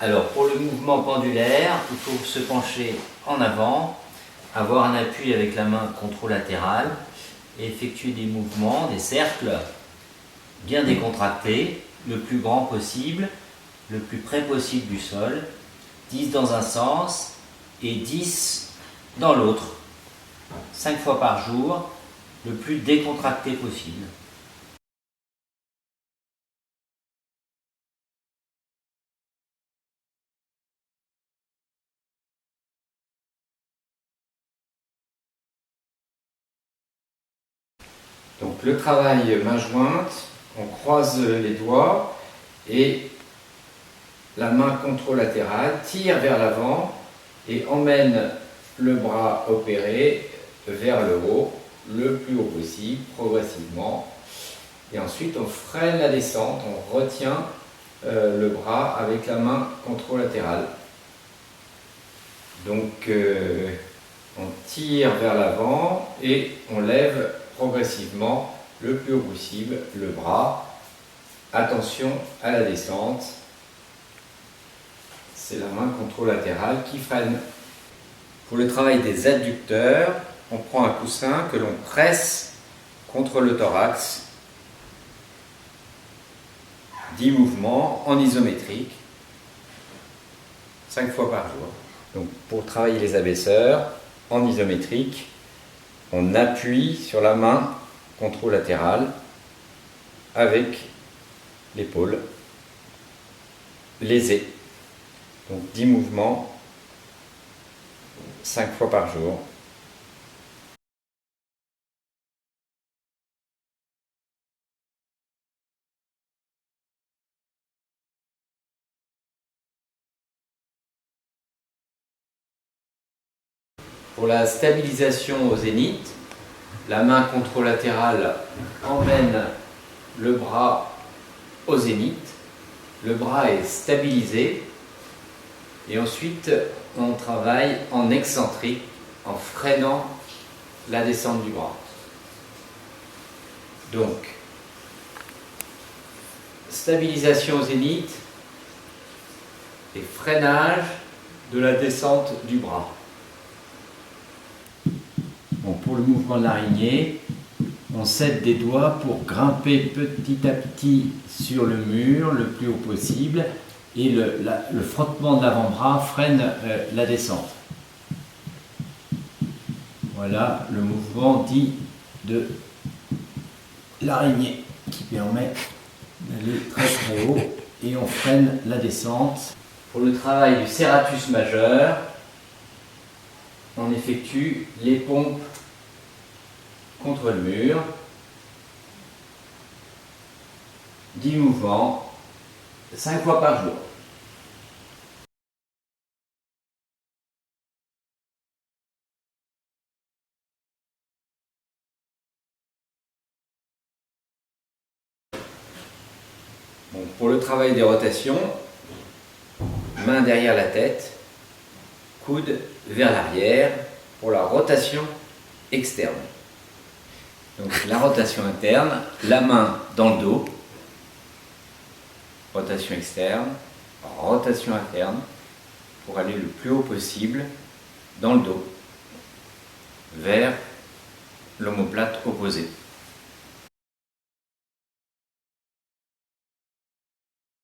Alors pour le mouvement pendulaire, il faut se pencher en avant, avoir un appui avec la main contralatérale et effectuer des mouvements, des cercles bien décontractés, le plus grand possible, le plus près possible du sol, 10 dans un sens et 10 dans l'autre, 5 fois par jour, le plus décontracté possible. Donc le travail main jointe, on croise les doigts et la main contralatérale tire vers l'avant et emmène le bras opéré vers le haut, le plus haut possible, progressivement. Et ensuite on freine la descente, on retient le bras avec la main contralatérale. Donc on tire vers l'avant et on lève progressivement le plus haut possible le bras. Attention à la descente. C'est la main contralatérale qui freine. Pour le travail des adducteurs, on prend un coussin que l'on presse contre le thorax. 10 mouvements en isométrique, 5 fois par jour. Donc pour travailler les abaisseurs, en isométrique, on appuie sur la main contralatérale avec l'épaule lésée. Donc 10 mouvements, 5 fois par jour. Pour la stabilisation au zénith, la main contralatérale emmène le bras au zénith. Le bras est stabilisé et ensuite on travaille en excentrique en freinant la descente du bras. Donc, stabilisation au zénith et freinage de la descente du bras. Bon, pour le mouvement de l'araignée, on s'aide des doigts pour grimper petit à petit sur le mur le plus haut possible et le frottement de l'avant-bras freine la descente. Voilà le mouvement dit de l'araignée qui permet d'aller très très haut et on freine la descente. Pour le travail du serratus majeur, on effectue les pompes contre le mur, 10 mouvements, 5 fois par jour. Bon, pour le travail des rotations, main derrière la tête, coude vers l'arrière pour la rotation externe. Donc la rotation interne, la main dans le dos, rotation externe, rotation interne pour aller le plus haut possible dans le dos vers l'omoplate opposée.